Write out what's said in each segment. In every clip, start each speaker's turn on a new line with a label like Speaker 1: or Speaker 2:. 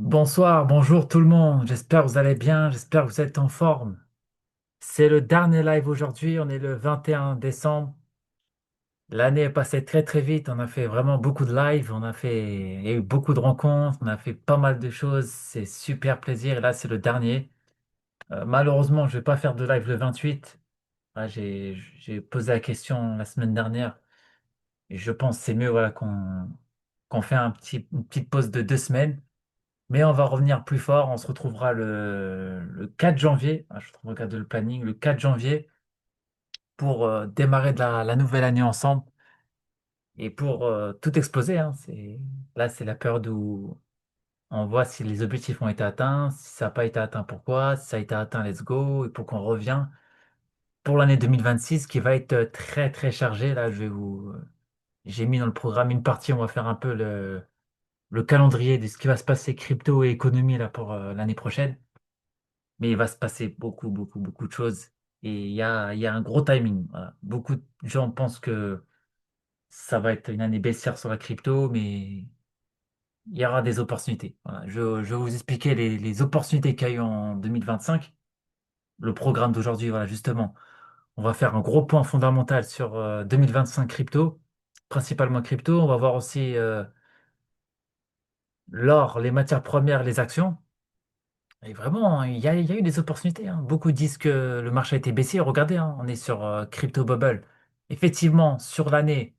Speaker 1: Bonsoir, bonjour tout le monde. J'espère que vous allez bien, j'espère que vous êtes en forme. C'est le dernier live aujourd'hui, on est le 21 décembre. L'année est passée très très vite, on a fait vraiment beaucoup de lives, il y a eu beaucoup de rencontres, on a fait pas mal de choses, c'est super plaisir. Et là, c'est le dernier. Malheureusement, je vais pas faire de live le 28. Ah, j'ai posé la question la semaine dernière et je pense que c'est mieux voilà, qu'on fait une petite pause de 2 semaines. Mais on va revenir plus fort. On se retrouvera le 4 janvier. Ah, je suis en train de regarder le planning. Le 4 janvier pour démarrer de la nouvelle année ensemble et pour tout exploser, hein. Là, c'est la période où on voit si les objectifs ont été atteints. Si ça n'a pas été atteint, pourquoi. Si ça a été atteint, let's go. Et pour qu'on revient pour l'année 2026 qui va être très, très chargée. Là, j'ai mis dans le programme une partie. On va faire un peu le calendrier de ce qui va se passer crypto et économie là, pour l'année prochaine. Mais il va se passer beaucoup, beaucoup, beaucoup de choses. Et il y a un gros timing. Voilà. Beaucoup de gens pensent que ça va être une année baissière sur la crypto, mais il y aura des opportunités. Voilà. Je vais vous expliquer les opportunités qu'il y a eu en 2025. Le programme d'aujourd'hui, voilà, justement, on va faire un gros point fondamental sur 2025 crypto, principalement crypto. On va voir aussi l'or, les matières premières, les actions. Et vraiment, il y a eu des opportunités, hein. Beaucoup disent que le marché a été baissier. Regardez, hein, on est sur Crypto Bubble. Effectivement, sur l'année,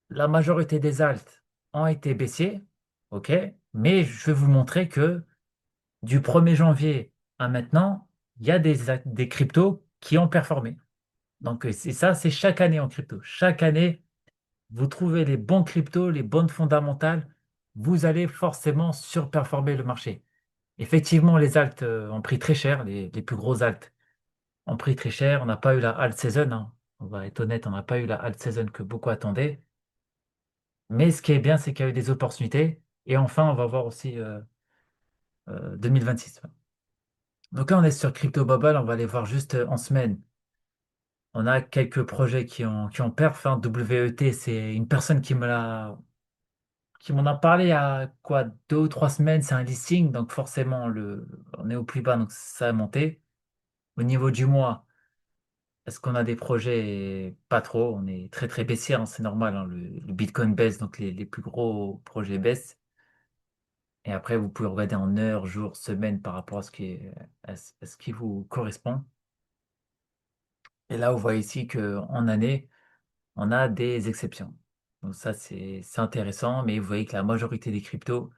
Speaker 1: la majorité des alts ont été baissiers. OK? Mais je vais vous montrer que du 1er janvier à maintenant, il y a des cryptos qui ont performé. Donc, c'est ça, c'est chaque année en crypto. Chaque année, vous trouvez les bons cryptos, les bonnes fondamentales, vous allez forcément surperformer le marché. Effectivement, les alts ont pris très cher, les plus gros alts ont pris très cher. On n'a pas eu la alt season, hein. On va être honnête, on n'a pas eu la alt season que beaucoup attendaient. Mais ce qui est bien, c'est qu'il y a eu des opportunités. Et enfin, on va voir aussi 2026. Donc là, on est sur Crypto Bubble. On va aller voir juste en semaine. On a quelques projets qui ont perf, hein. WET, c'est une personne qui m'en a parlé il y a quoi, 2 ou 3 semaines. C'est un listing, donc forcément, on est au plus bas, donc ça a monté. Au niveau du mois, est-ce qu'on a des projets? Pas trop, on est très très baissier, hein, c'est normal, hein, le Bitcoin baisse, donc les plus gros projets baissent. Et après, vous pouvez regarder en heures, jours, semaines par rapport à ce qui vous correspond. Et là, vous voyez ici qu'en année, on a des exceptions. Donc ça, c'est intéressant, mais vous voyez que la majorité des cryptos,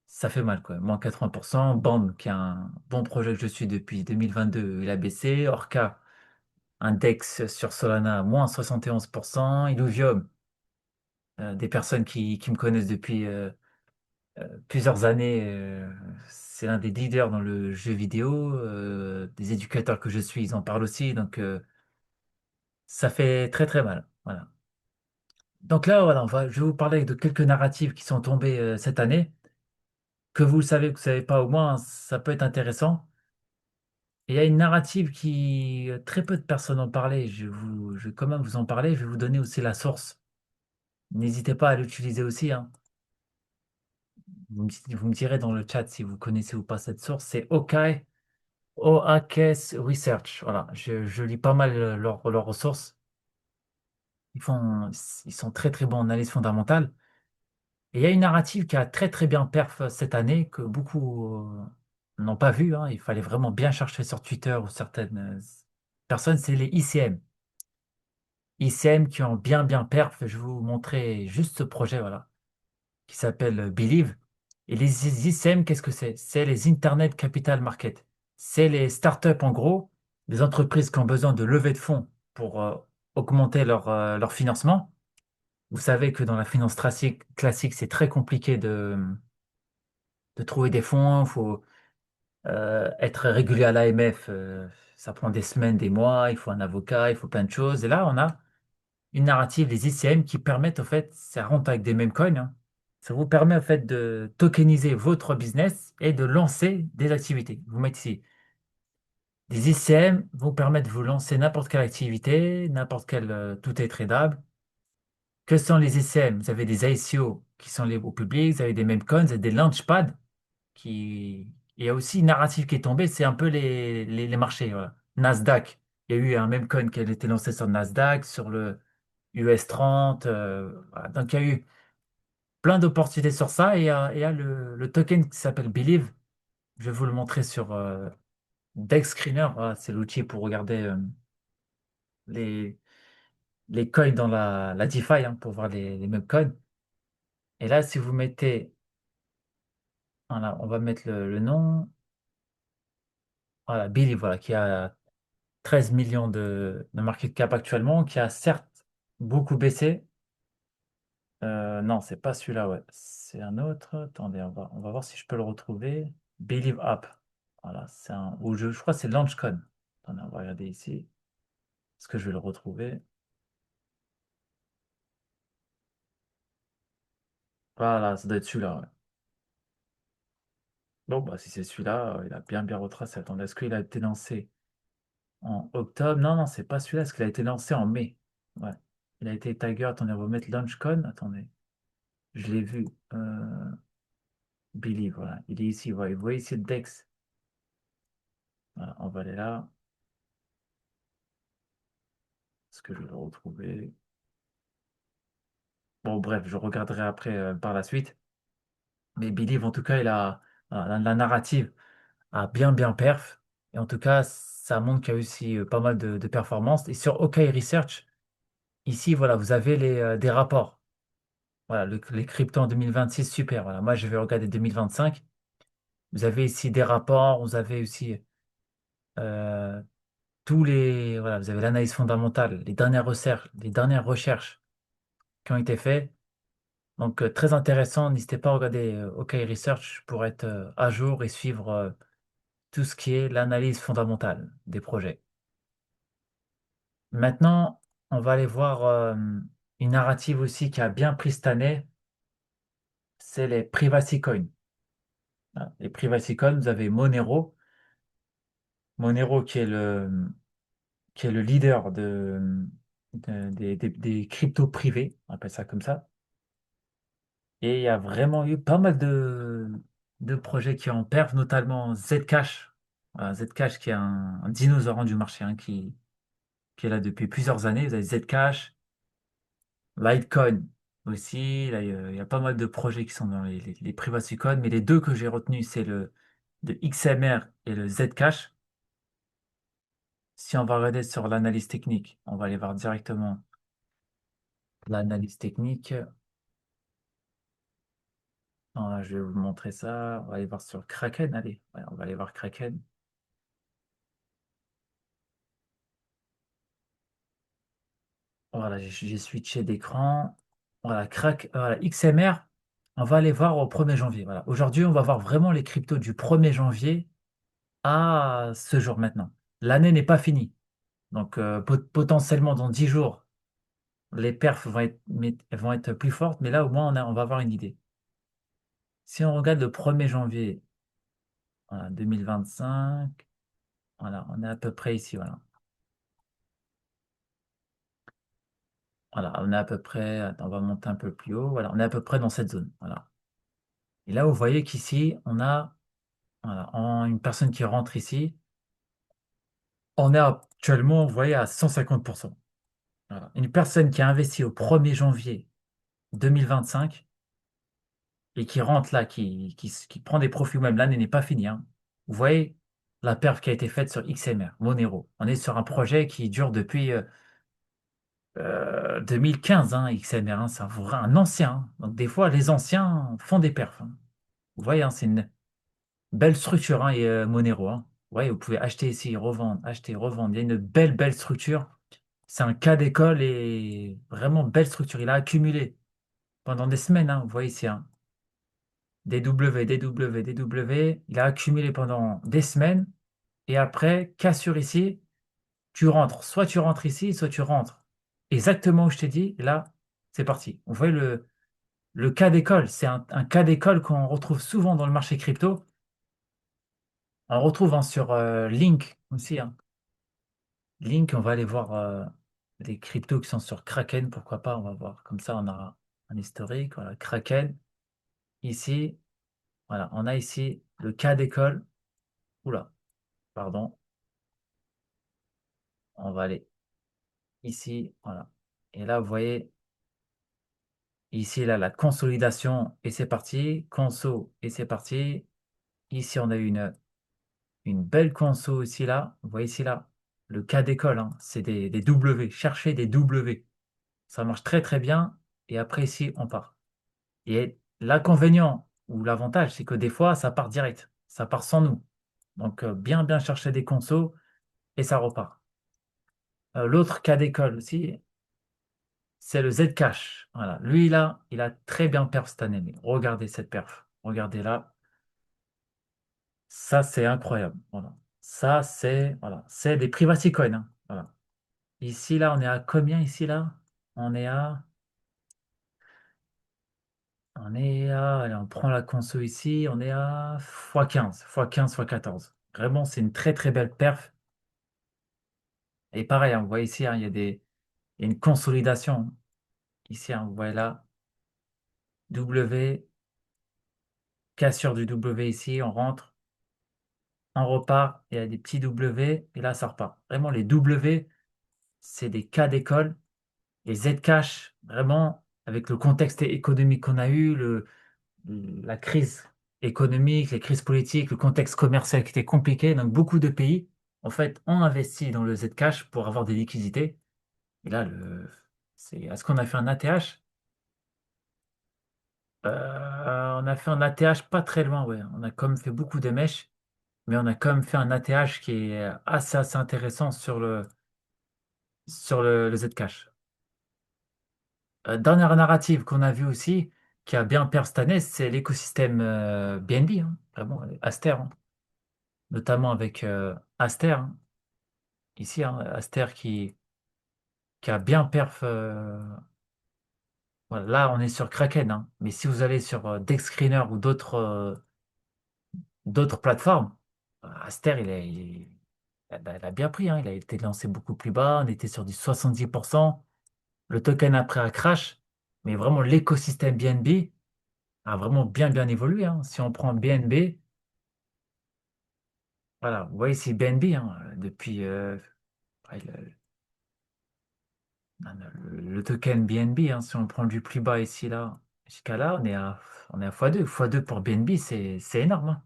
Speaker 1: ça fait mal, quoi. Moins 80%. BAM, qui est un bon projet que je suis depuis 2022, il a baissé. Orca, index sur Solana, moins 71%. Illuvium, des personnes qui me connaissent depuis plusieurs années, c'est l'un des leaders dans le jeu vidéo. Des éducateurs que je suis, ils en parlent aussi. Donc, ça fait très très mal. Voilà. Donc là, voilà, je vais vous parler de quelques narratives qui sont tombées cette année. Que vous le savez, que vous ne savez pas, au moins, ça peut être intéressant. Et il y a une narrative qui très peu de personnes ont parlé. Je vais quand même vous en parler. Je vais vous donner aussi la source. N'hésitez pas à l'utiliser aussi, hein. Vous me direz dans le chat si vous connaissez ou pas cette source. C'est Okai, OAKS Research. Voilà, je lis pas mal leurs ressources. Ils sont très très bons en analyse fondamentale. Et il y a une narrative qui a très très bien perf cette année que beaucoup n'ont pas vu, hein. Il fallait vraiment bien chercher sur Twitter ou certaines personnes. C'est les ICM. ICM qui ont bien bien perf. Je vais vous montrer juste ce projet, voilà, qui s'appelle Believe. Et les ICM, qu'est-ce que c'est? C'est les Internet Capital Market. C'est les startups, en gros, des entreprises qui ont besoin de lever de fonds pour augmenter leur financement. Vous savez que dans la finance classique, c'est très compliqué de trouver des fonds. Il faut être régulier à l'AMF. Ça prend des semaines, des mois. Il faut un avocat, il faut plein de choses. Et là, on a une narrative des ICM qui permettent, au fait, ça rentre avec des mêmes coins, hein. Ça vous permet, en fait, de tokeniser votre business et de lancer des activités. Vous mettez ici, des ICM vous permettent de vous lancer n'importe quelle activité, n'importe quel, tout est tradable. Que sont les ICM? Vous avez des ICO qui sont liés au public, vous avez des meme coins, vous avez des launchpads. Il y a aussi une narrative qui est tombée, c'est un peu les marchés. Voilà. Nasdaq, il y a eu un même coin qui a été lancé sur Nasdaq, sur le US 30. Voilà. Donc il y a eu plein d'opportunités sur ça. Et il y a le token qui s'appelle Believe. Je vais vous le montrer sur Dex Screener. Voilà, c'est l'outil pour regarder les, les coins dans la DeFi, hein, pour voir les mêmes coins. Et là, si vous mettez, voilà, on va mettre le nom. Voilà, Believe, voilà, qui a 13 millions de market cap actuellement, qui a certes beaucoup baissé. Non, c'est pas celui-là, ouais. C'est un autre. Attendez, on va voir si je peux le retrouver. Believe App. Voilà, c'est un. Ou je crois que c'est LaunchCon. Attendez, on va regarder ici. Est-ce que je vais le retrouver? Voilà, ça doit être celui-là, ouais. Bon, bah, si c'est celui-là, il a bien retracé. Attendez, est-ce qu'il a été lancé en octobre? Non, non, c'est pas celui-là, parce qu'il a été lancé en mai. Ouais. Il a été tagué. Attendez, on va mettre LaunchCon. Attendez. Je l'ai vu. Billy, voilà. Il est ici. Voilà. Vous voyez ici le Dex. Voilà, on va aller là. Est-ce que je vais le retrouver? Bon, bref, je regarderai après par la suite. Mais Billy, en tout cas, il a la narrative a bien perf. Et en tout cas, ça montre qu'il y a aussi pas mal de performances. Et sur OK Research, ici, voilà, vous avez des rapports. Voilà, les cryptos en 2026, super. Voilà, moi, je vais regarder 2025. Vous avez ici des rapports. Vous avez aussi euh, voilà, vous avez l'analyse fondamentale, les dernières recherches qui ont été faites. Donc, très intéressant. N'hésitez pas à regarder OK Research pour être à jour et suivre tout ce qui est l'analyse fondamentale des projets. Maintenant, on va aller voir une narrative aussi qui a bien pris cette année, c'est les privacy coins. Hein. Les privacy coins, vous avez Monero. Monero qui est le leader des cryptos privés, on appelle ça comme ça. Et il y a vraiment eu pas mal de projets qui en perf, notamment Zcash. Voilà, Zcash qui est un dinosaure du marché, hein, qui est là depuis plusieurs années. Vous avez Zcash, Litecoin aussi. Là, il y a pas mal de projets qui sont dans les privacy coins, mais les deux que j'ai retenus, c'est le XMR et le Zcash. Si on va regarder sur l'analyse technique, on va aller voir directement l'analyse technique. Voilà, je vais vous montrer ça. On va aller voir sur Kraken. Allez, ouais, on va aller voir Kraken. Voilà, j'ai switché d'écran. Voilà, voilà, XMR, on va aller voir au 1er janvier. Voilà. Aujourd'hui, on va voir vraiment les cryptos du 1er janvier à ce jour maintenant. L'année n'est pas finie. Donc, potentiellement, dans 10 jours, les perfs vont être plus fortes. Mais là, au moins, on va avoir une idée. Si on regarde le 1er janvier, voilà, 2025, voilà, on est à peu près ici. Voilà. Voilà, on est à peu près, attends, on va monter un peu plus haut. Voilà, on est à peu près dans cette zone. Voilà. Et là, vous voyez qu'ici, on a voilà, une personne qui rentre ici. On est actuellement, vous voyez, à 150%. Voilà. Une personne qui a investi au 1er janvier 2025 et qui rentre là, qui prend des profits, même l'année n'est pas finie, hein. Vous voyez la perf qui a été faite sur XMR, Monero. On est sur un projet qui dure depuis 2015, hein, XMR, hein, c'est un ancien, hein. Donc des fois, les anciens font des perfs, hein. Vous voyez, hein, c'est une belle structure, hein, et, Monero, hein. Vous voyez, vous pouvez acheter ici, revendre, acheter, revendre. Il y a une belle structure. C'est un cas d'école et vraiment belle structure. Il a accumulé pendant des semaines, hein. Vous voyez ici, hein, DW. Il a accumulé pendant des semaines. Et après, cassure ici, tu rentres. Soit tu rentres ici, soit tu rentres exactement où je t'ai dit. Et là, c'est parti. Vous voyez le cas d'école. C'est un cas d'école qu'on retrouve souvent dans le marché crypto. On retrouve, hein, sur Link aussi, hein. Link, on va aller voir les cryptos qui sont sur Kraken. Pourquoi pas, on va voir. Comme ça, on a un historique. Voilà, Kraken. Ici, voilà, on a ici. le cas d'école. Oula, pardon. On va aller ici. Voilà. Et là, vous voyez, ici, là, la consolidation. Et c'est parti. Conso. Et c'est parti. Ici, on a une belle conso ici, là. Vous voyez ici, là. Le cas d'école, hein, c'est des W. Cherchez des W. Ça marche très, très bien. Et après, ici, on part. Et l'inconvénient ou l'avantage, c'est que des fois, ça part direct. Ça part sans nous. Donc, bien, bien chercher des consos et ça repart. L'autre cas d'école aussi, c'est le Zcash. Voilà. Lui, là, il a très bien perf cette année. Mais regardez cette perf. Regardez là. Ça, c'est incroyable. Voilà. Ça, c'est voilà. C'est des privacy coins, hein. Voilà. Ici, là, on est à combien ici, là? On est à. Allez, on prend la conso ici, on est à x15, x14. Vraiment, c'est une très très belle perf. Et pareil, hein, vous voyez ici, hein, il y a une consolidation. Ici, hein, vous voyez là, W, cassure du W ici, on rentre, on repart, il y a des petits W, et là, ça repart. Vraiment, les W, c'est des cas d'école. Les Zcash, vraiment, avec le contexte économique qu'on a eu, la crise économique, les crises politiques, le contexte commercial qui était compliqué. Donc, beaucoup de pays, en fait, ont investi dans le Zcash pour avoir des liquidités. Et là, est-ce qu'on a fait un ATH? On a fait un ATH pas très loin, ouais. On a quand même fait beaucoup de mèches, mais on a quand même fait un ATH qui est assez intéressant sur le Zcash. Dernière narrative qu'on a vue aussi, qui a bien perdu cette année, c'est l'écosystème BNB, hein, vraiment, Aster, hein. Notamment avec Aster, hein. Ici, hein, Aster qui a bien perf. Voilà, là, on est sur Kraken, hein. Mais si vous allez sur DexScreener ou d'autres plateformes, Aster, elle a bien pris, hein. Il a été lancé beaucoup plus bas. On était sur du 70%. Le token après a crash. Mais vraiment, l'écosystème BNB a vraiment bien, bien évolué, hein. Si on prend BNB, voilà, vous voyez, c'est BNB, hein, depuis ouais, le token BNB, hein, si on prend du plus bas ici, là, jusqu'à là, on est à x2. x2 pour BNB, c'est énorme, hein.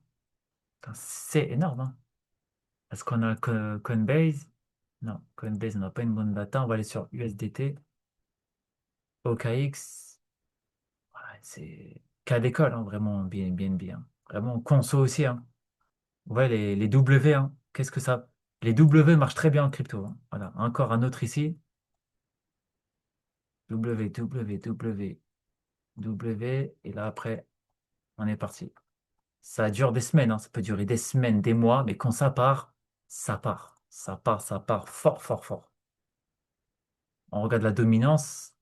Speaker 1: Enfin, c'est énorme, hein. Est-ce qu'on a Coinbase? Non, Coinbase, on n'a pas une bonne data. On va aller sur USDT, OKX. Ouais, c'est cas d'école, hein, vraiment, BNB, hein. Vraiment, conso aussi, hein. Ouais, les W, hein. Qu'est-ce que ça? Les W marchent très bien en crypto, hein. Voilà, encore un autre ici. W, W, W, W. Et là, après, on est parti. Ça dure des semaines, hein. Ça peut durer des semaines, des mois, mais quand ça part, ça part. Ça part fort, fort, fort. On regarde la dominance.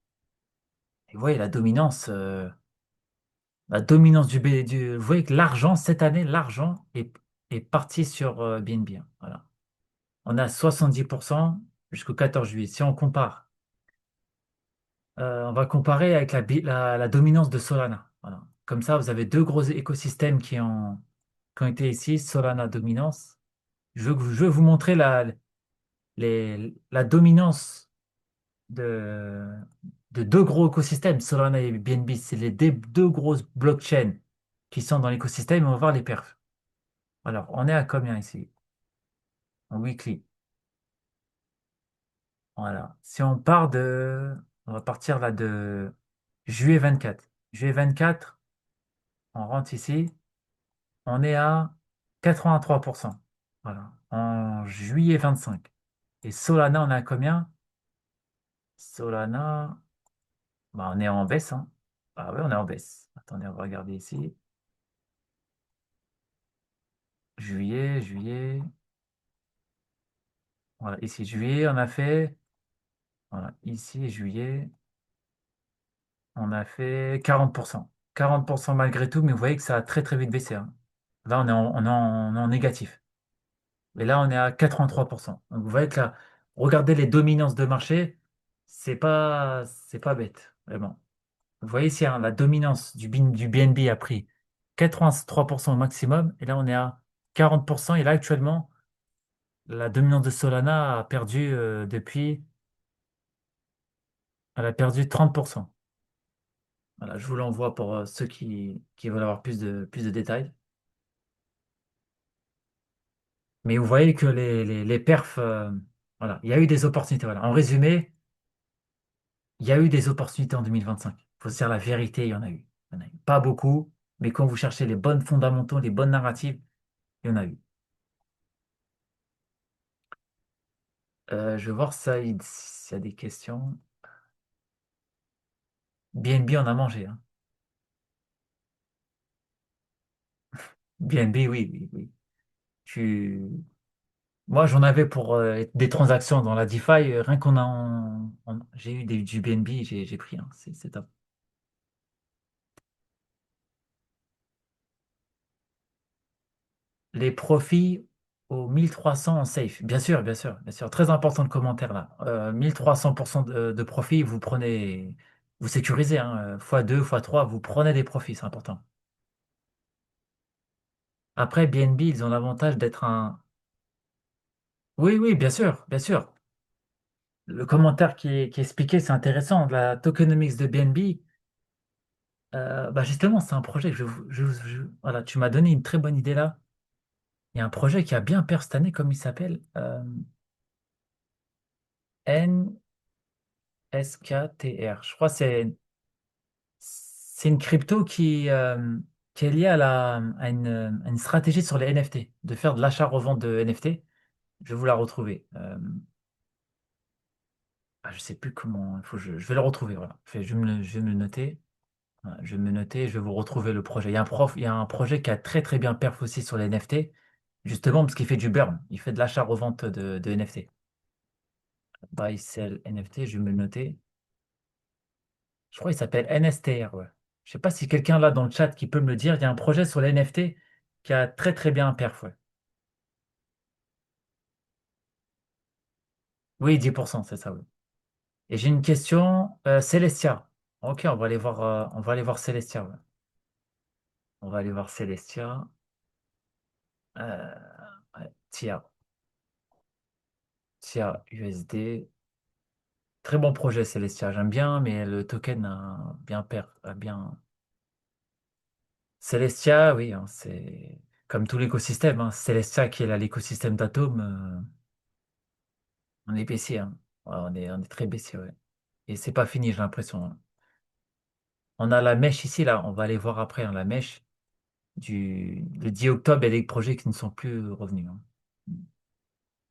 Speaker 1: Et vous voyez, la dominance vous voyez que l'argent, cette année, l'argent est parti sur BNB, hein. Voilà. On a 70% jusqu'au 14 juillet. Si on compare, on va comparer avec la dominance de Solana. Voilà. Comme ça, vous avez deux gros écosystèmes qui ont été ici. Solana dominance. Je veux vous montrer la dominance de, de deux gros écosystèmes, Solana et BNB. C'est les deux grosses blockchains qui sont dans l'écosystème. On va voir les perfs. Alors, on est à combien ici? En weekly. Voilà. Si on part on va partir là de juillet 24. Juillet 24, on rentre ici. On est à 83%. Voilà. En juillet 25. Et Solana, on est à combien? Solana. Bah, on est en baisse, hein. Ah ouais, on est en baisse. Attendez, on va regarder ici. Juillet, juillet. Voilà, ici, juillet, on a fait. Voilà, ici, juillet, on a fait 40%. 40% malgré tout, mais vous voyez que ça a très très vite baissé, hein. Là, on est en négatif. Et là, on est à 83%. Donc, vous voyez que là, regardez les dominances de marché, c'est pas bête, vraiment. Vous voyez ici, hein, la dominance du BNB a pris 83% au maximum. Et là, on est à 40%. Et là, actuellement, la dominance de Solana a perdu elle a perdu 30%. Voilà, je vous l'envoie pour ceux qui veulent avoir plus de détails. Mais vous voyez que les perfs, voilà, il y a eu des opportunités. Voilà. En résumé, il y a eu des opportunités en 2025. Il faut se dire la vérité, il y en a eu. Il y en a eu. Pas beaucoup, mais quand vous cherchez les bonnes fondamentaux, les bonnes narratives, il y en a eu. Je vais voir ça, s'il y a des questions. BNB, on a mangé. Hein. BNB, oui, oui, oui. Tu... Moi, j'en avais pour des transactions dans la DeFi. Rien qu'on a j'ai eu du BNB, j'ai pris. Hein. C'est top. Les profits au 1300 en safe. Bien sûr, bien sûr, bien sûr. Très important le commentaire là. 1300% de profit, vous prenez, vous sécurisez, hein, x2, x3, vous prenez des profits, c'est important. Après, BNB, ils ont l'avantage d'être un... Oui, oui, bien sûr, bien sûr. Le commentaire qui est expliqué, c'est intéressant. La tokenomics de BNB, bah justement, c'est un projet que voilà, tu m'as donné une très bonne idée là. Il y a un projet qui a bien perdu cette année, comme il s'appelle NSKTR. Je crois que c'est une crypto qui est liée à une stratégie sur les NFT, de faire de l'achat-revente de NFT. Je vais vous la retrouver. Je sais plus comment. Je vais le retrouver. Voilà. Je vais me le noter. Voilà, je vais me le noter. Je vais vous retrouver le projet. Il y a un projet qui a très très bien perf aussi sur les NFT, justement parce qu'il fait du burn. Il fait de l'achat-revente de NFT. Buy, sell, NFT. Je vais me le noter. Je crois qu'il s'appelle NSTR. Ouais. Je sais pas si quelqu'un là dans le chat qui peut me le dire. Il y a un projet sur les NFT qui a très très bien perf. Ouais. Oui, 10%, c'est ça. Oui. Et j'ai une question. Celestia. Ok, on va aller voir Celestia. Ouais. On va aller voir Celestia. Euh, ouais, TIA USD. Très bon projet, Celestia. J'aime bien, mais le token a bien a bien. Celestia, oui, hein, c'est comme tout l'écosystème. Hein. Celestia qui est là l'écosystème d'Atom, on est baissier. Hein. Ouais, on est très baissier, ouais. Et c'est pas fini, j'ai l'impression. Hein. On a la mèche ici, là. On va aller voir après, hein, la mèche le 10 octobre, il y a des projets qui ne sont plus revenus. Hein.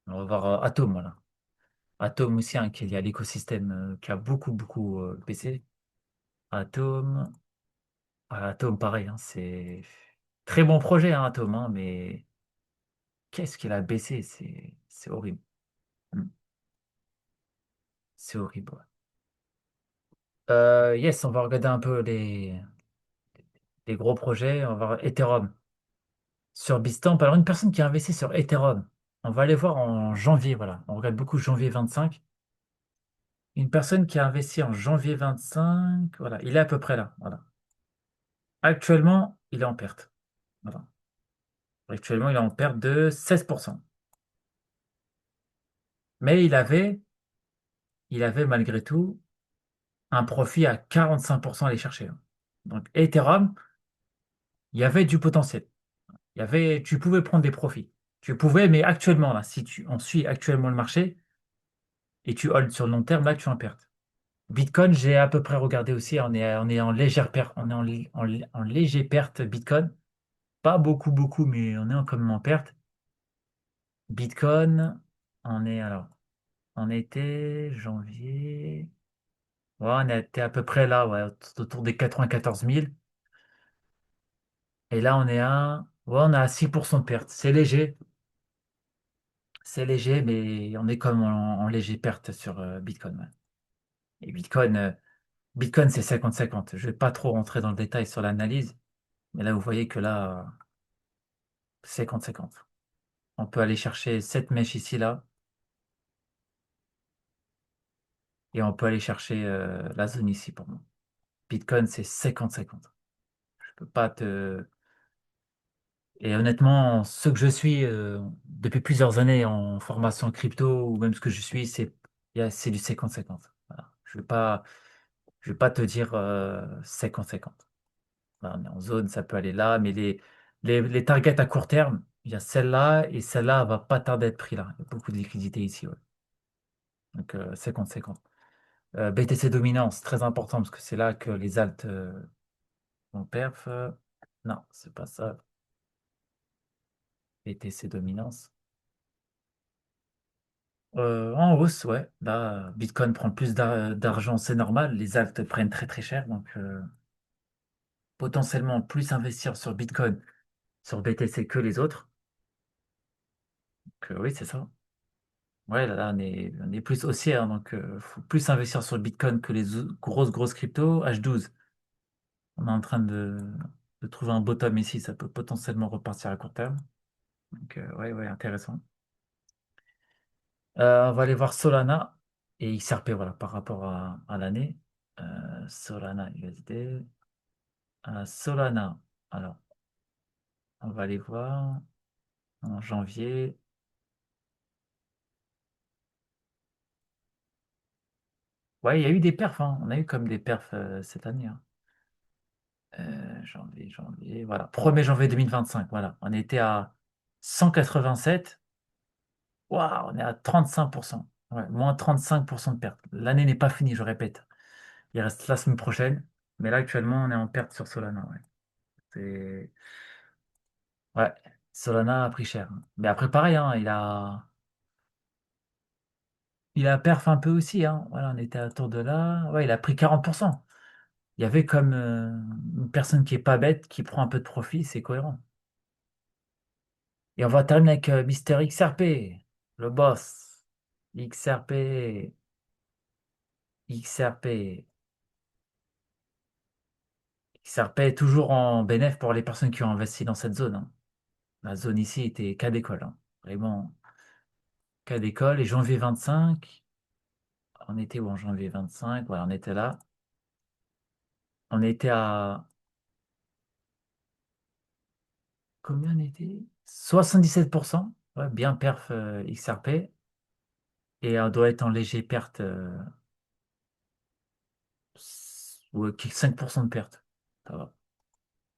Speaker 1: On va voir Atom, voilà. Atom aussi, hein, qui est lié à l'écosystème, qui a beaucoup, beaucoup baissé. Atom. Atom, pareil, hein, c'est très bon projet, hein, Atom, hein, mais qu'est-ce qu'il a baissé? C'est horrible. Hmm. C'est horrible. Ouais. Yes, on va regarder un peu les gros projets. On va voir Ethereum. Sur Bitstamp, alors une personne qui a investi sur Ethereum, on va aller voir en janvier, voilà. On regarde beaucoup janvier 25. Une personne qui a investi en janvier 25, voilà, il est à peu près là, voilà. Actuellement, il est en perte. Voilà. Actuellement, il est en perte de 16%. Mais il avait malgré tout un profit à 45% à aller chercher. Hein. Donc, Ethereum, il y avait du potentiel. Tu pouvais prendre des profits. Tu pouvais, mais actuellement, là, si on suit actuellement le marché et tu holds sur le long terme, là, tu es en perte. Bitcoin, j'ai à peu près regardé aussi. On est en légère perte. On est en léger perte Bitcoin. Pas beaucoup, beaucoup, mais on est quand même en perte. Bitcoin, alors, on était janvier. Ouais, on était à peu près là, ouais, autour des 94 000. Et là, on est à 6% de perte. C'est léger, mais on est comme en léger perte sur Bitcoin. Ouais. Et Bitcoin, c'est 50-50. Je vais pas trop rentrer dans le détail sur l'analyse, mais là, vous voyez que là, 50-50. On peut aller chercher cette mèche ici, là, et on peut aller chercher la zone ici pour moi. Bitcoin, c'est 50-50. Je peux pas te... Et honnêtement, ce que je suis depuis plusieurs années en formation crypto, ou même ce que je suis, c'est du 50-50. Voilà. Je vais pas te dire 50-50. Voilà, on est en zone, ça peut aller là, mais les targets à court terme, il y a celle-là et celle-là va pas tarder à être pris là. Il y a beaucoup de liquidité ici, ouais. Donc 50-50. BTC dominance, très important parce que c'est là que les alts vont perf. Non, c'est pas ça. BTC dominance. En hausse, ouais. Là, Bitcoin prend plus d'argent, c'est normal. Les alts prennent très très cher, donc potentiellement plus investir sur Bitcoin, sur BTC que les autres. Donc, oui, c'est ça. Ouais, là, on est plus haussier, hein, donc faut plus investir sur le Bitcoin que les grosses cryptos. H12, on est en train de trouver un bottom ici, ça peut potentiellement repartir à court terme. Donc, ouais, ouais, intéressant. On va aller voir Solana et XRP, voilà, par rapport à l'année. Solana USD. Solana, alors, on va aller voir en janvier. Ouais, il y a eu des perfs, hein. On a eu comme des perfs cette année, hein. Janvier, voilà. 1er janvier 2025, voilà. On était à 187. Waouh, on est à 35%. Ouais, moins 35% de perte. L'année n'est pas finie, je répète. Il reste la semaine prochaine. Mais là, actuellement, on est en perte sur Solana. Ouais. C'est... ouais. Solana a pris cher, hein. Mais après, pareil, hein, il a perf un peu aussi, hein. Voilà, on était autour de là. Ouais, il a pris 40%. Il y avait comme une personne qui est pas bête, qui prend un peu de profit, c'est cohérent. Et on va terminer avec Mister XRP, le boss. XRP, XRP. XRP est toujours en bénéf pour les personnes qui ont investi dans cette zone, hein. La zone ici était cas d'école, hein. Vraiment cas d'école. Et janvier 25, on était où en janvier 25? Voilà, on était là. On était à combien on était? 77%. Ouais, bien perf XRP. Et on doit être en léger perte. Ouais, 5% de perte. Ça va.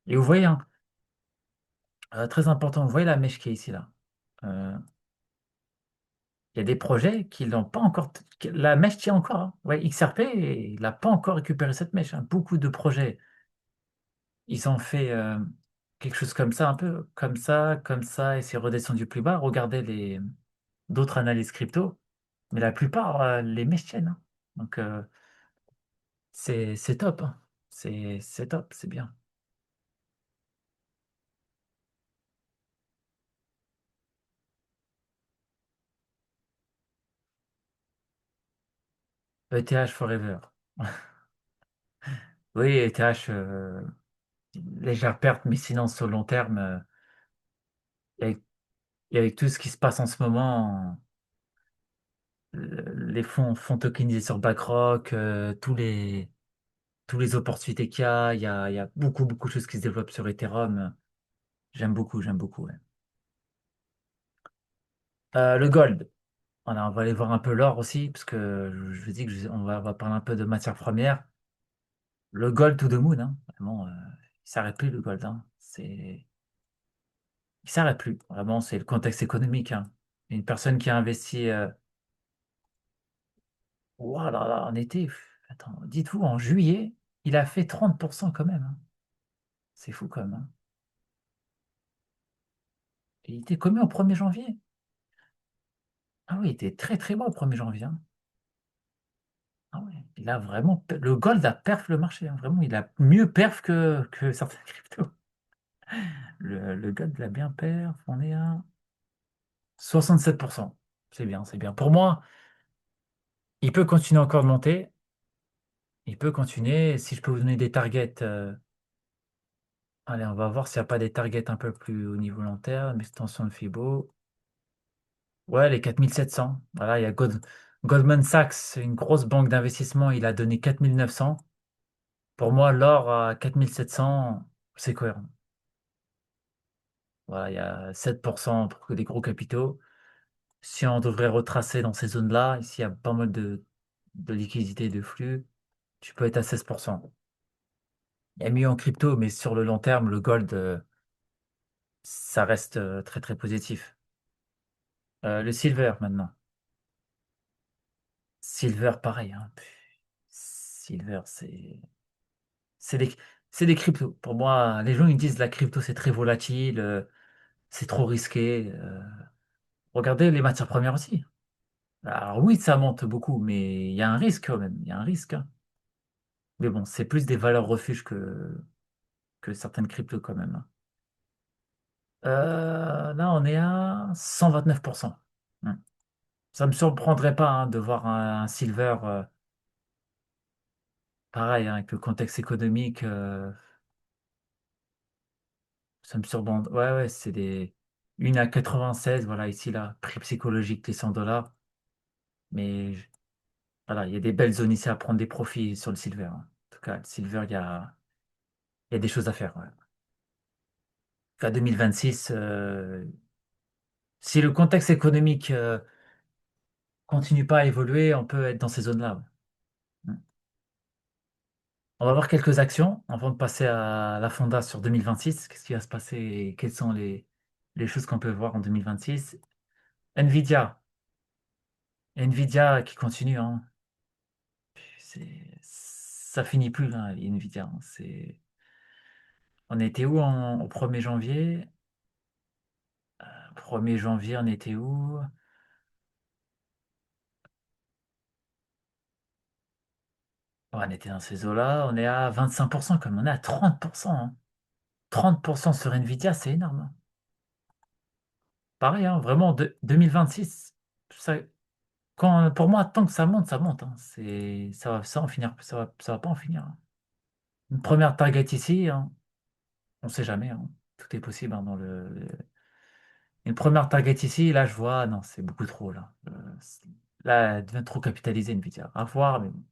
Speaker 1: Et vous voyez, hein, très important, vous voyez la mèche qui est ici, là. Euh, Il y a des projets qui l'ont pas encore. La mèche tient encore, hein. Ouais, XRP, il n'a pas encore récupéré cette mèche, hein. Beaucoup de projets, ils ont fait quelque chose comme ça, un peu comme ça, et c'est redescendu plus bas. Regardez les d'autres analyses crypto, mais la plupart, les mèches tiennent, hein. Donc, c'est top, hein. C'est top, c'est bien. ETH Forever. Oui, ETH, légère perte, mais sinon, sur le long terme, et avec, et avec tout ce qui se passe en ce moment, les fonds tokenisés sur BlackRock, tous les opportunités qu'il y a, il y a beaucoup de choses qui se développent sur Ethereum. J'aime beaucoup, ouais. Le gold. On va aller voir un peu l'or aussi, parce que je vous dis que on va parler un peu de matières premières. Le gold to the moon, hein. Vraiment, il s'arrête plus le gold, hein. Il s'arrête plus. Vraiment, c'est le contexte économique, hein. Une personne qui a investi, ouah là là, en été, attends, dites-vous, en juillet, il a fait 30% quand même, hein. C'est fou quand même, hein. Et il était combien au 1er janvier? Ah oui, il était très très bas au 1er janvier, hein. Ah ouais, il a vraiment, le gold a perf le marché, hein. Vraiment, il a mieux perf que certaines cryptos. Le gold l'a bien perf, on est à 67%. C'est bien, c'est bien. Pour moi, il peut continuer encore de monter. Il peut continuer. Si je peux vous donner des targets, allez, on va voir s'il n'y a pas des targets un peu plus au niveau long terme. Extension de Fibo. Ouais, les 4700. Voilà, il y a Goldman Sachs, une grosse banque d'investissement, il a donné 4900. Pour moi, l'or à 4700, c'est cohérent. Voilà, il y a 7% pour que des gros capitaux. Si on devrait retracer dans ces zones-là, ici, il y a pas mal de liquidités, de flux, tu peux être à 16%. Il y a mieux en crypto, mais sur le long terme, le gold, ça reste très, très positif. Le silver, maintenant. Silver, pareil, hein. Silver, c'est des, c'est des cryptos. Pour moi, les gens, ils disent la crypto, c'est très volatile, c'est trop risqué. Regardez les matières premières aussi. Alors oui, ça monte beaucoup, mais il y a un risque quand même. Il y a un risque, hein. Mais bon, c'est plus des valeurs refuges que certaines cryptos quand même, hein. Là, on est à 129%. Hmm. Ça me surprendrait pas hein, de voir un silver pareil, hein, avec le contexte économique. Ça me surprend. Ouais, ouais, c'est des. Une à 96, voilà, ici, là, prix psychologique, les 100 dollars. Mais voilà, il y a des belles zones ici à prendre des profits sur le silver, hein. En tout cas, le silver, il y a des choses à faire. Ouais. Qu'à 2026, si le contexte économique continue pas à évoluer, on peut être dans ces zones-là. Ouais. Mm. On va voir quelques actions avant de passer à la fonda sur 2026. Qu'est-ce qui va se passer et quelles sont les choses qu'on peut voir en 2026? Nvidia. Nvidia qui continue, hein. Ça finit plus là, Nvidia, hein. On était où au 1er janvier? 1er janvier, on était où? On était dans ces eaux-là, on est à 25% comme on est à 30%, hein. 30% sur Nvidia, c'est énorme, hein. Pareil, hein, vraiment, 2026, ça, pour moi, tant que ça monte, hein. Ça va en finir, ça va pas en finir, hein. Une première target ici, hein, on sait jamais, hein. Tout est possible hein, une première target ici, là, je vois, non, c'est beaucoup trop, là. Là, elle devient trop capitalisée, Nvidia. À voir, mais bon.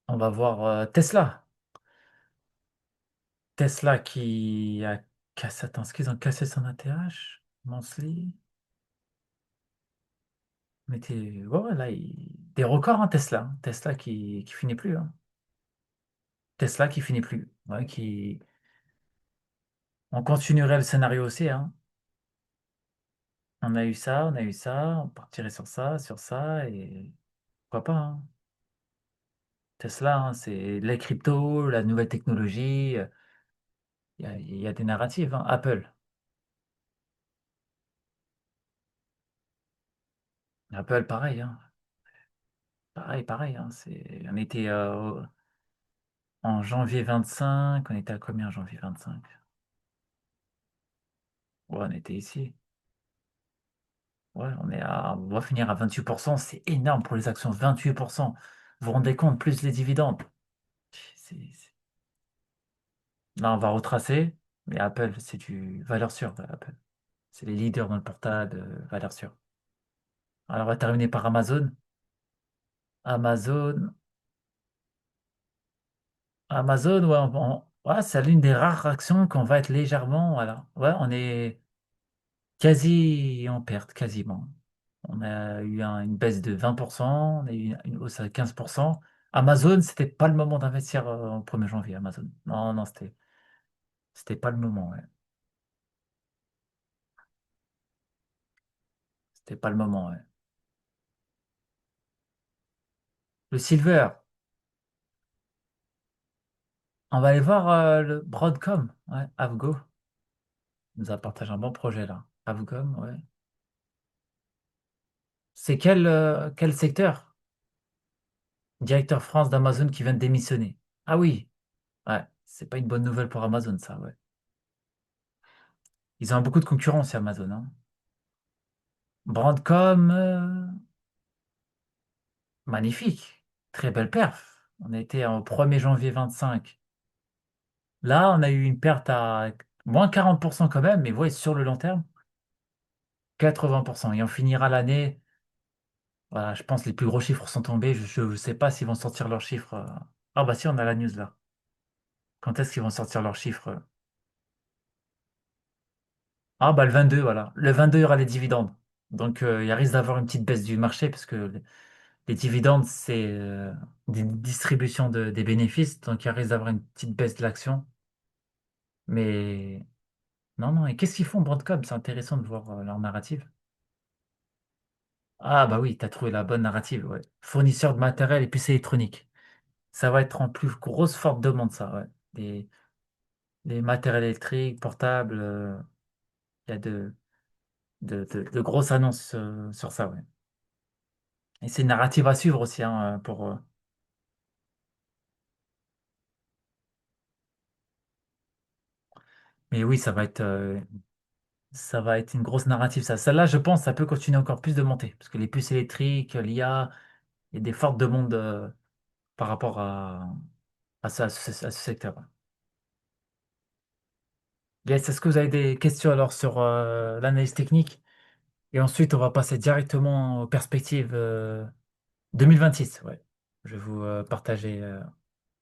Speaker 1: On va voir Tesla. Tesla qui a cassé, attends, est-ce qu'ils ont cassé son ATH? Monthly? Mais ouais, ouais, là, des records, hein, Tesla, hein. Tesla qui finit plus, hein. Tesla qui finit plus. Ouais, On continuerait le scénario aussi, hein. On a eu ça, on a eu ça, on partirait sur ça, et pourquoi pas, hein. Tesla, hein, c'est les cryptos, la nouvelle technologie. Il y a des narratives, hein. Apple. Apple, pareil, hein. Pareil, pareil, hein. On était en janvier 25. On était à combien en janvier 25? Ouais, on était ici. Ouais, on va finir à 28%. C'est énorme pour les actions, 28%. Vous vous rendez compte, plus les dividendes. C'est- Là, on va retracer. Mais Apple, c'est du valeur sûre, Apple. C'est les leaders dans le portail de valeur sûre. Alors, on va terminer par Amazon. Amazon. Amazon, ouais, ouais, c'est l'une des rares actions qu'on va être légèrement. Voilà. Ouais, on est quasi en perte, quasiment. On a eu une baisse de 20%, on a eu une hausse à 15%. Amazon, c'était pas le moment d'investir au 1er janvier, Amazon. Non, non, c'était pas le moment, ouais. C'était pas le moment, ouais. Le silver, on va aller voir le Broadcom, ouais, Avgo. Il nous a partagé un bon projet là. Avgom, ouais. C'est quel secteur? Directeur France d'Amazon qui vient de démissionner. Ah oui, ouais, c'est pas une bonne nouvelle pour Amazon, ça, ouais. Ils ont beaucoup de concurrence, Amazon, hein. Brandcom, magnifique. Très belle perf. On était au 1er janvier 25. Là, on a eu une perte à moins 40% quand même, mais vous voyez, sur le long terme, 80%. Et on finira l'année, voilà, je pense que les plus gros chiffres sont tombés. Je ne sais pas s'ils vont sortir leurs chiffres. Ah bah si, on a la news là. Quand est-ce qu'ils vont sortir leurs chiffres? Ah bah le 22, voilà. Le 22, il y aura les dividendes. Donc il y a risque d'avoir une petite baisse du marché parce que les dividendes, c'est des distributions des bénéfices. Donc il y a risque d'avoir une petite baisse de l'action. Mais non, non. Et qu'est-ce qu'ils font, Broadcom? C'est intéressant de voir leur narrative. Ah bah oui, tu as trouvé la bonne narrative, ouais. Fournisseur de matériel et puces électroniques. Ça va être en plus grosse forte demande, ça, ouais. Des matériels électriques, portables, il y a de grosses annonces sur ça, ouais. Et c'est une narrative à suivre aussi, hein, pour. Mais oui, ça va être une grosse narrative, ça. Celle-là, je pense, ça peut continuer encore plus de monter. Parce que les puces électriques, l'IA, il y a des fortes demandes par rapport à ce secteur. Yes, est-ce que vous avez des questions alors sur l'analyse technique? Et ensuite, on va passer directement aux perspectives 2026. Ouais. Je vais vous partager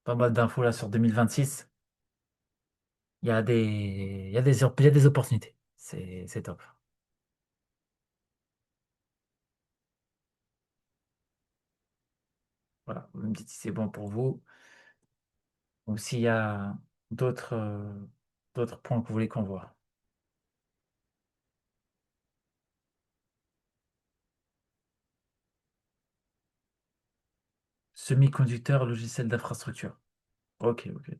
Speaker 1: pas mal d'infos là sur 2026. Il y a des opportunités. C'est top. Voilà. Vous me dites si c'est bon pour vous ou s'il y a d'autres d'autres points que vous voulez qu'on voit. Semi-conducteur, logiciel d'infrastructure. Ok, ok.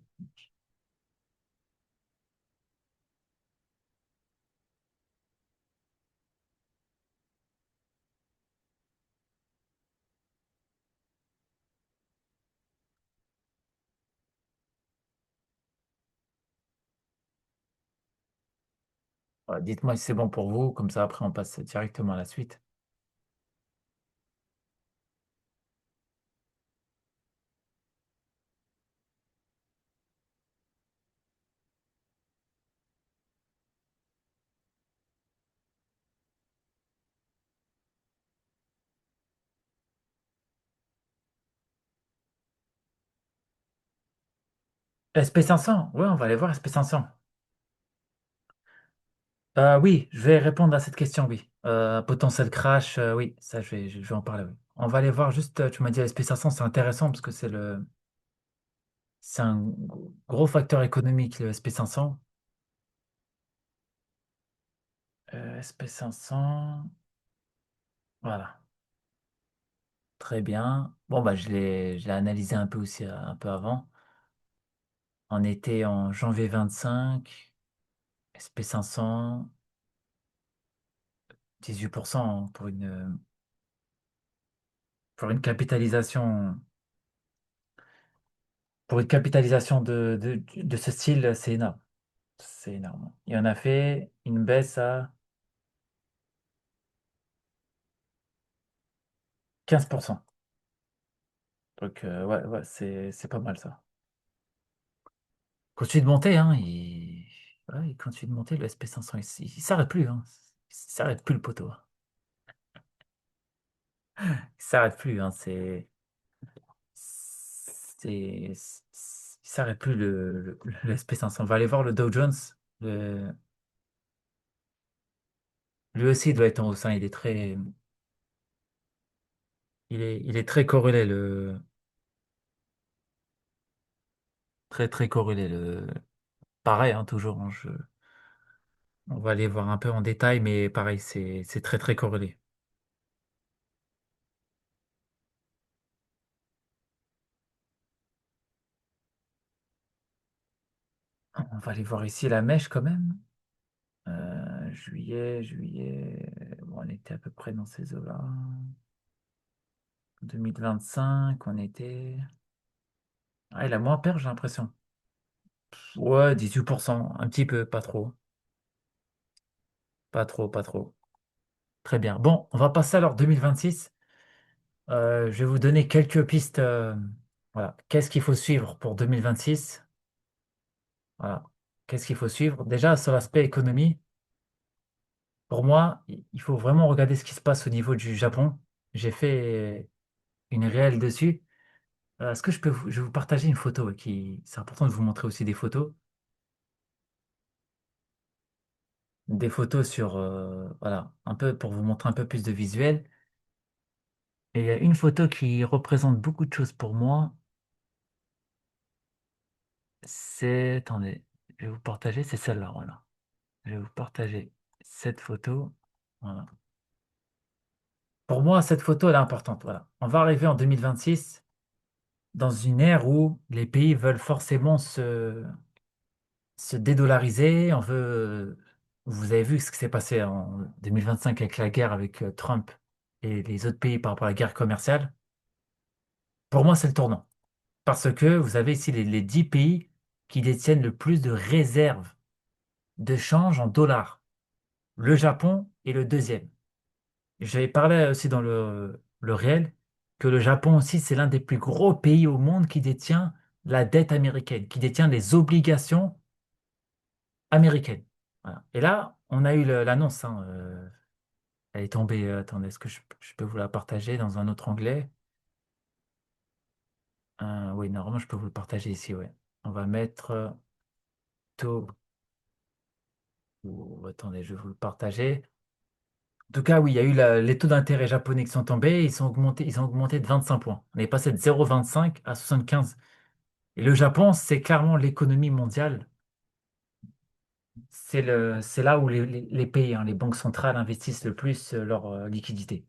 Speaker 1: Voilà, dites-moi si c'est bon pour vous, comme ça après on passe directement à la suite. SP500, ouais, on va aller voir SP500. Oui, je vais répondre à cette question, oui. Potentiel crash, oui, ça je vais en parler, oui. On va aller voir juste, tu m'as dit SP500, c'est intéressant parce que c'est un gros facteur économique, le SP500. SP500, voilà, très bien. Bon, bah, je l'ai analysé un peu aussi, un peu avant. On était en janvier 25, SP500, 18% pour une capitalisation. Pour une capitalisation de ce style, c'est énorme. C'est énorme. Et on a fait une baisse à 15%. Donc, ouais, ouais, c'est pas mal ça. Continue de monter, hein. Ouais, il continue de monter, le SP500. Il s'arrête plus, hein. Il s'arrête plus, le poteau, hein. Il s'arrête plus, hein. Il s'arrête plus, le SP500. On va aller voir le Dow Jones. Le- Lui aussi, il doit être en hausse, hein. Il est très corrélé, très, très corrélé. Pareil, hein, toujours, hein, on va aller voir un peu en détail, mais pareil, c'est très très corrélé. On va aller voir ici la mèche quand même. Juillet, bon, on était à peu près dans ces eaux-là. 2025, on était. Ah, il a moins peur, j'ai l'impression. Ouais, 18%, un petit peu, pas trop. Pas trop, pas trop. Très bien. Bon, on va passer alors 2026. Je vais vous donner quelques pistes. Voilà. Qu'est-ce qu'il faut suivre pour 2026? Voilà. Qu'est-ce qu'il faut suivre? Déjà, sur l'aspect économie. Pour moi, il faut vraiment regarder ce qui se passe au niveau du Japon. J'ai fait une réelle dessus. Est-ce que je vais vous partager une photo, ouais, c'est important de vous montrer aussi des photos. des photos sur, voilà, un peu pour vous montrer un peu plus de visuel. Et il y a une photo qui représente beaucoup de choses pour moi. Attendez, je vais vous partager, c'est celle-là, voilà. Je vais vous partager cette photo. Voilà. Pour moi, cette photo, elle est importante. Voilà. On va arriver en 2026 dans une ère où les pays veulent forcément se dédollariser. On veut. Vous avez vu ce qui s'est passé en 2025 avec la guerre avec Trump et les autres pays par rapport à la guerre commerciale. Pour moi, c'est le tournant. Parce que vous avez ici les 10 pays qui détiennent le plus de réserves de change en dollars. Le Japon est le deuxième. J'avais parlé aussi dans le réel que le Japon aussi, c'est l'un des plus gros pays au monde qui détient la dette américaine, qui détient les obligations américaines. Voilà. Et là, on a eu l'annonce, hein, elle est tombée. Attendez, est-ce que je peux vous la partager dans un autre onglet? Oui, normalement, je peux vous le partager ici, ouais. On va mettre taux. Attendez, je vais vous le partager. En tout cas, oui, il y a eu les taux d'intérêt japonais qui sont tombés. Ils ont augmenté de 25 points. On est passé de 0,25 à 75. Et le Japon, c'est clairement l'économie mondiale. C'est là où les pays, hein, les banques centrales investissent le plus leur liquidité.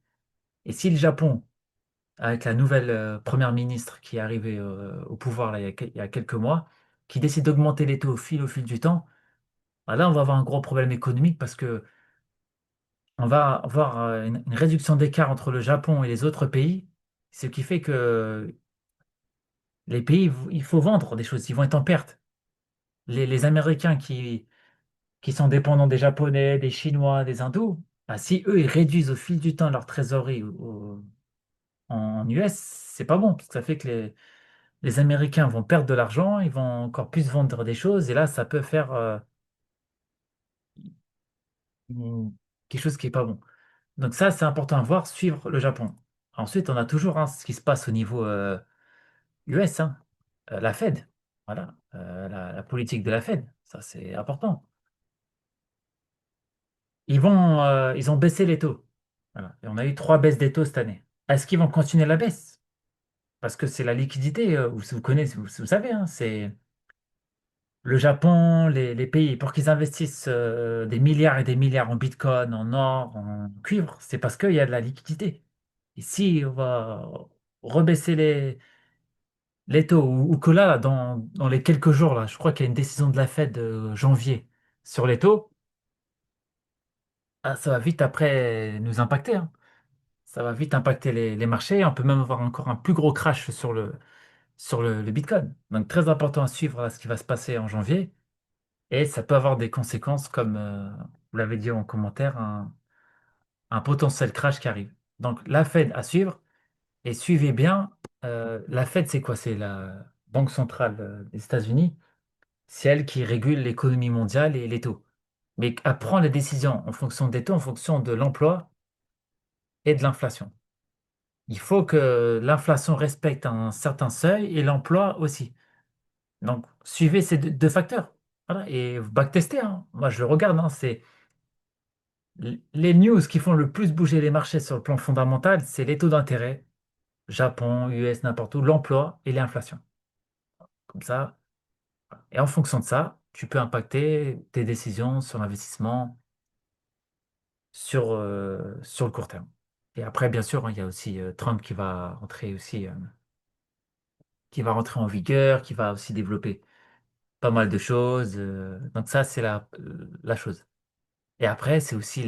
Speaker 1: Et si le Japon, avec la nouvelle première ministre qui est arrivée au pouvoir là, il y a quelques mois, qui décide d'augmenter les taux au fil du temps, bah là, on va avoir un gros problème économique parce que on va avoir une réduction d'écart entre le Japon et les autres pays, ce qui fait que les pays, il faut vendre des choses, ils vont être en perte. Les Américains qui sont dépendants des Japonais, des Chinois, des Hindous, bah, si eux, ils réduisent au fil du temps leur trésorerie en US, c'est pas bon, parce que ça fait que les Américains vont perdre de l'argent, ils vont encore plus vendre des choses, et là, ça peut faire une- quelque chose qui est pas bon. Donc ça, c'est important à voir, suivre le Japon. Ensuite, on a toujours hein, ce qui se passe au niveau US, hein, la Fed, voilà, la politique de la Fed, ça c'est important. Ils ont baissé les taux. Voilà. Et on a eu trois baisses des taux cette année. Est-ce qu'ils vont continuer la baisse? Parce que c'est la liquidité, vous connaissez, vous savez, hein, c'est le Japon, les pays, pour qu'ils investissent des milliards et des milliards en Bitcoin, en or, en cuivre, c'est parce qu'il y a de la liquidité. Et si on va rebaisser les taux, ou que là, dans les quelques jours, là, je crois qu'il y a une décision de la Fed de janvier sur les taux, ah, ça va vite après nous impacter, hein. Ça va vite impacter les marchés. On peut même avoir encore un plus gros crash sur le Bitcoin. Donc, très important à suivre là, ce qui va se passer en janvier. Et ça peut avoir des conséquences comme, vous l'avez dit en commentaire, un potentiel crash qui arrive. Donc, la Fed à suivre. Et suivez bien, la Fed, c'est quoi? C'est la Banque centrale des États-Unis. C'est elle qui régule l'économie mondiale et les taux. Mais elle prend les décisions en fonction des taux, en fonction de l'emploi et de l'inflation. Il faut que l'inflation respecte un certain seuil et l'emploi aussi. Donc, suivez ces deux facteurs. Voilà, et vous backtestez, hein. Moi, je regarde, hein, c'est les news qui font le plus bouger les marchés sur le plan fondamental, c'est les taux d'intérêt, Japon, US, n'importe où, l'emploi et l'inflation. Comme ça. Et en fonction de ça, tu peux impacter tes décisions sur l'investissement sur le court terme. Et après, bien sûr, hein, il y a aussi Trump qui va rentrer en vigueur, qui va aussi développer pas mal de choses. Donc ça, c'est la chose. Et après, c'est aussi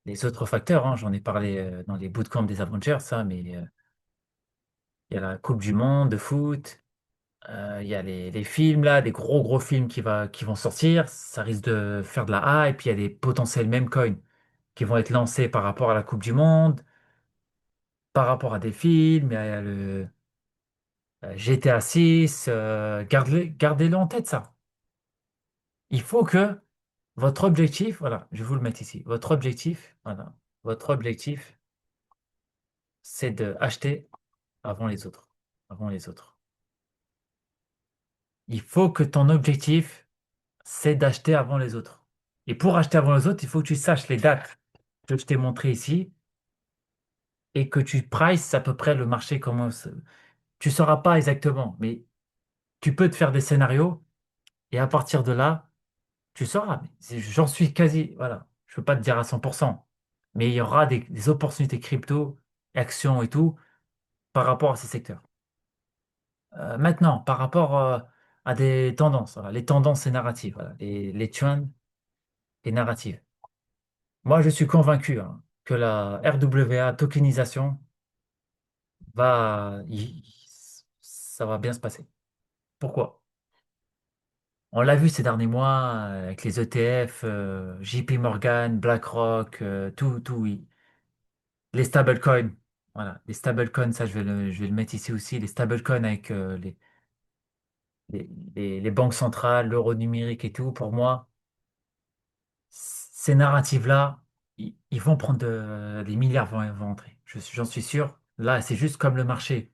Speaker 1: les autres facteurs, hein. J'en ai parlé dans les bootcamps des Avengers, ça, mais il y a la Coupe du Monde de foot, il y a les films, là, des gros, gros films qui vont sortir. Ça risque de faire de la hype. Puis il y a des potentiels meme coins qui vont être lancés par rapport à la Coupe du Monde, par rapport à des films. Il y a le GTA 6. Gardez-le en tête, ça. Il faut que votre objectif, voilà, je vais vous le mettre ici. Votre objectif, voilà, votre objectif, c'est de acheter avant les autres. Avant les autres. Il faut que ton objectif, c'est d'acheter avant les autres. Et pour acheter avant les autres, il faut que tu saches les dates que je t'ai montrées ici et que tu prices à peu près le marché comment. Tu ne sauras pas exactement, mais tu peux te faire des scénarios et à partir de là, tu sauras. Mais j'en suis quasi. Voilà. Je ne peux pas te dire à 100%, mais il y aura des opportunités crypto, actions et tout par rapport à ces secteurs. Maintenant, par rapport à des tendances, voilà, les tendances et narratives, voilà, les trends et narratives. Moi, je suis convaincu hein, que la RWA tokenisation ça va bien se passer. Pourquoi? On l'a vu ces derniers mois avec les ETF, JP Morgan, BlackRock, tout, oui. Les stablecoins, voilà, les stablecoins, ça je vais le mettre ici aussi, les stablecoins avec les banques centrales, l'euro numérique et tout, pour moi, ces narratives-là, ils vont prendre des milliards vont entrer. J'en suis sûr. Là, c'est juste comme le marché.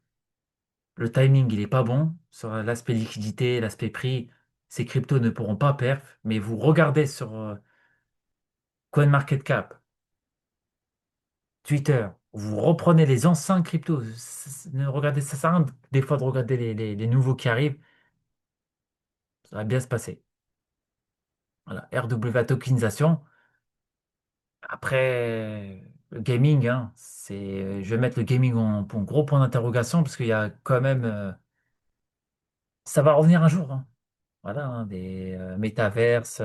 Speaker 1: Le timing, il n'est pas bon sur l'aspect liquidité, l'aspect prix. Ces cryptos ne pourront pas perf, mais vous regardez sur CoinMarketCap, Twitter, vous reprenez les anciens cryptos. Ne regardez, ça sert à rien des fois de regarder les nouveaux qui arrivent. Ça va bien se passer. Voilà, RWA tokenisation. Après, le gaming, hein, je vais mettre le gaming en gros point d'interrogation parce qu'il y a quand même, ça va revenir un jour, hein. Voilà, hein, des métaverses,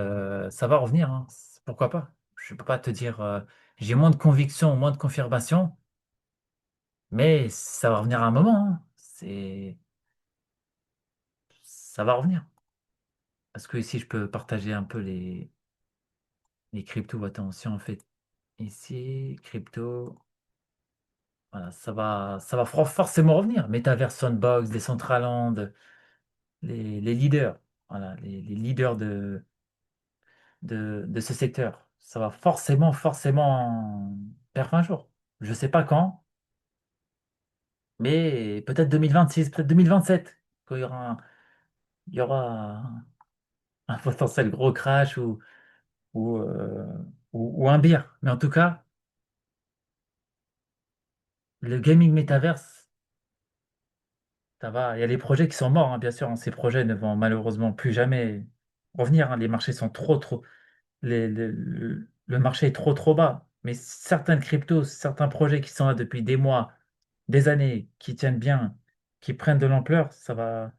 Speaker 1: ça va revenir, hein. Pourquoi pas? Je peux pas te dire, j'ai moins de conviction, moins de confirmation, mais ça va revenir à un moment, hein. Ça va revenir. Parce que ici, je peux partager un peu les cryptos. Attends, si on fait ici, crypto. Voilà, ça va forcément revenir. Metaverse Sandbox, Decentraland, les leaders, voilà, les leaders de ce secteur. Ça va forcément perdre un jour. Je ne sais pas quand, mais peut-être 2026, peut-être 2027, quand il y aura un potentiel gros crash ou, euh, ou un bear. Mais en tout cas, le gaming Metaverse, ça va. Il y a les projets qui sont morts, hein, bien sûr, hein. Ces projets ne vont malheureusement plus jamais revenir, hein. Les marchés sont trop. Le marché est trop bas. Mais certaines cryptos, certains projets qui sont là depuis des mois, des années, qui tiennent bien, qui prennent de l'ampleur, ça va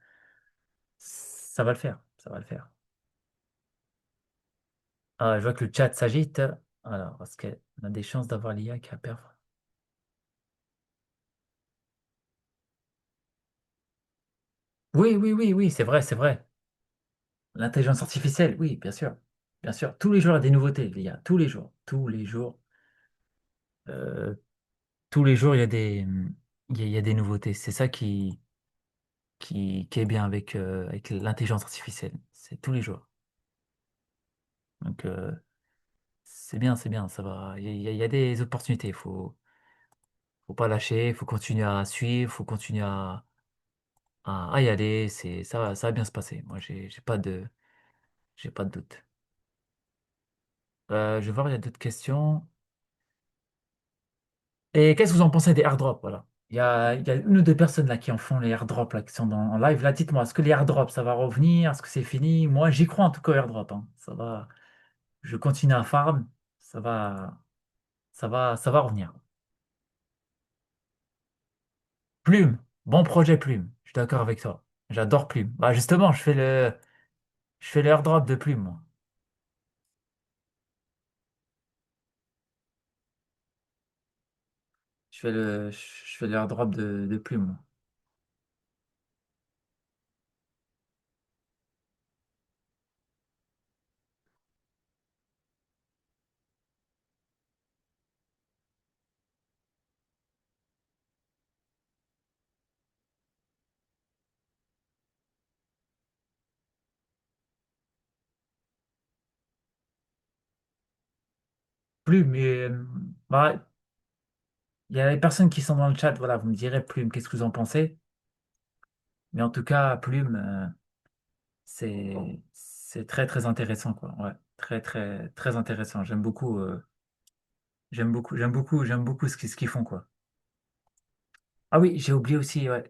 Speaker 1: le faire. Ça va le faire. Ah, je vois que le chat s'agite. Alors, parce qu'on a des chances d'avoir l'IA qui a perdu. Oui, c'est vrai, c'est vrai. L'intelligence artificielle, oui, bien sûr. Bien sûr. Tous les jours, il y a des nouveautés, l'IA. Tous les jours. Euh, tous les jours, il y a des nouveautés. C'est ça qui est bien avec l'intelligence artificielle. C'est tous les jours. Donc, c'est bien, ça va. Il y a des opportunités. Faut pas lâcher, il faut continuer à suivre, il faut continuer à y aller. Ça va bien se passer. Moi, j'ai pas de doute. Je vais voir, il y a d'autres questions. Et qu'est-ce que vous en pensez des airdrops? Voilà. Il y a une ou deux personnes là qui en font les airdrops là, qui sont en live. Là, dites-moi, est-ce que les airdrops, ça va revenir? Est-ce que c'est fini? Moi, j'y crois en tout cas aux airdrops, hein. Ça va. Je continue à farm. Ça va, ça va revenir. Plume. Bon projet Plume. Je suis d'accord avec toi. J'adore Plume. Bah, justement, je fais le airdrop de Plume, moi. Je fais le airdrop de Plume, moi. Plume, bah, il y a les personnes qui sont dans le chat, voilà, vous me direz Plume, qu'est-ce que vous en pensez? Mais en tout cas, Plume, c'est c'est très très intéressant quoi. Ouais, très très très intéressant. J'aime beaucoup ce qu'ils font quoi. Ah oui, j'ai oublié aussi ouais,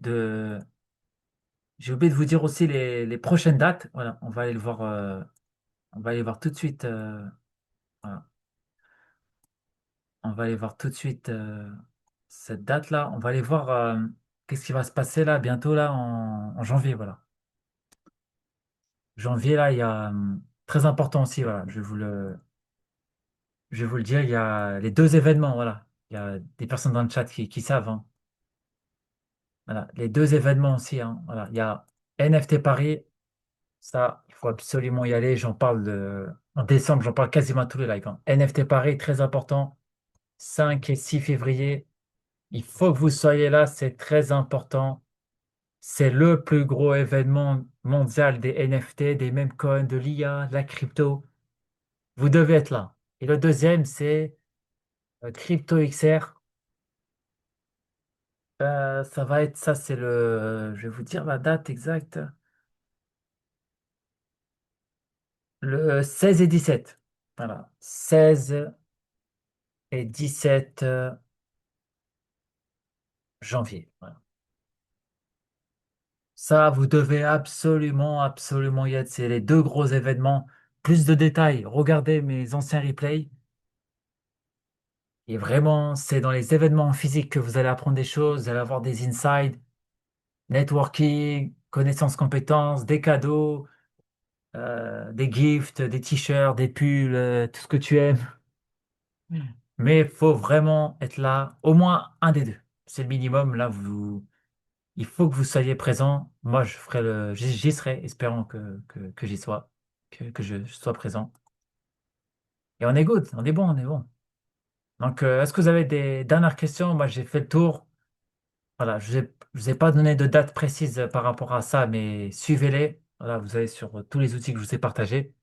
Speaker 1: j'ai oublié de vous dire aussi les prochaines dates. Voilà, on va aller le voir. On va aller voir tout de suite. Voilà. On va aller voir tout de suite cette date-là. On va aller voir qu'est-ce qui va se passer là bientôt là en janvier. Voilà. Janvier là, il y a très important aussi. Voilà, je vais vous le dire. Il y a les deux événements. Voilà, il y a des personnes dans le chat qui savent. Hein. Voilà, les deux événements aussi. Hein. Voilà, il y a NFT Paris. Ça, il faut absolument y aller. En décembre. J'en parle quasiment à tous les lives. Hein. NFT Paris, très important. 5 et 6 février. Il faut que vous soyez là, c'est très important. C'est le plus gros événement mondial des NFT, des meme coins, de l'IA, de la crypto. Vous devez être là. Et le deuxième, c'est Crypto XR. Ça va être ça, c'est je vais vous dire la date exacte. Le 16 et 17. Voilà. 16 et 17 janvier. Voilà. Ça, vous devez absolument, absolument y être. C'est les deux gros événements. Plus de détails, regardez mes anciens replays. Et vraiment, c'est dans les événements physiques que vous allez apprendre des choses, vous allez avoir des insights, networking, connaissances, compétences, des cadeaux, des gifts, des t-shirts, des pulls, tout ce que tu aimes. Mm. Mais il faut vraiment être là, au moins un des deux. C'est le minimum. Là, il faut que vous soyez présent. Moi, j'y serai, espérant que j'y sois, que je sois présent. Et on est good, on est bon, on est bon. Donc, est-ce que vous avez des dernières questions? Moi, j'ai fait le tour. Voilà, je vous ai pas donné de date précise par rapport à ça, mais suivez-les. Voilà, vous avez sur tous les outils que je vous ai partagés.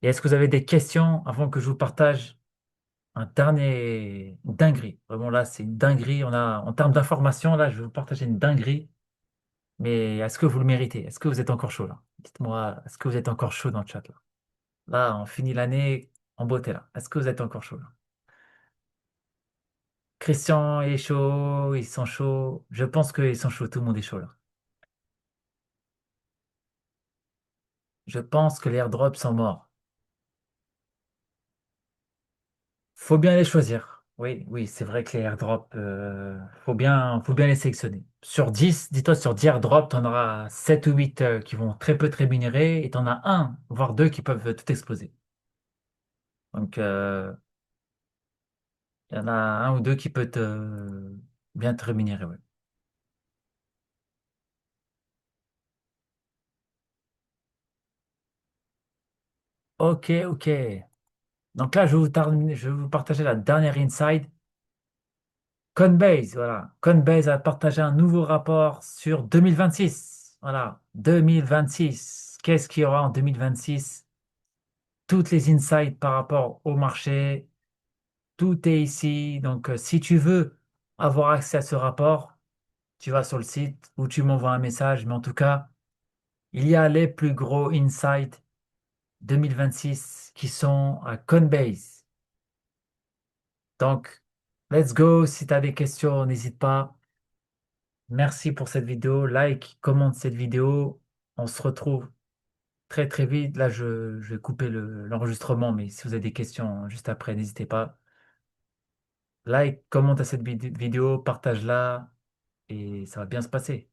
Speaker 1: Et est-ce que vous avez des questions avant que je vous partage un dernier une dinguerie? Vraiment là, c'est une dinguerie. En termes d'information, là, je vais vous partager une dinguerie. Mais est-ce que vous le méritez? Est-ce que vous êtes encore chaud là? Dites-moi, est-ce que vous êtes encore chaud dans le chat là? Là, on finit l'année en beauté là. Est-ce que vous êtes encore chaud là? Christian est chaud, ils sont chauds. Je pense qu'ils sont chauds, tout le monde est chaud là. Je pense que les airdrops sont morts. Faut bien les choisir. Oui, oui, c'est vrai que les airdrops, faut bien les sélectionner. Sur 10, dis-toi, sur 10 airdrops, tu en auras 7 ou 8 qui vont très peu te rémunérer et tu en as un, voire deux qui peuvent tout exploser. Donc, il y en a un ou deux qui peut bien te rémunérer. Ouais. Ok, ok. Donc là, je vais vous partager la dernière insight. Coinbase, voilà. Coinbase a partagé un nouveau rapport sur 2026. Voilà, 2026. Qu'est-ce qu'il y aura en 2026? Toutes les insights par rapport au marché, tout est ici. Donc, si tu veux avoir accès à ce rapport, tu vas sur le site ou tu m'envoies un message. Mais en tout cas, il y a les plus gros insights 2026 qui sont à Coinbase. Donc, let's go. Si tu as des questions, n'hésite pas. Merci pour cette vidéo. Like, commente cette vidéo. On se retrouve très très vite. Là, je vais couper l'enregistrement, mais si vous avez des questions juste après, n'hésitez pas. Like, commente à cette vidéo, partage-la et ça va bien se passer.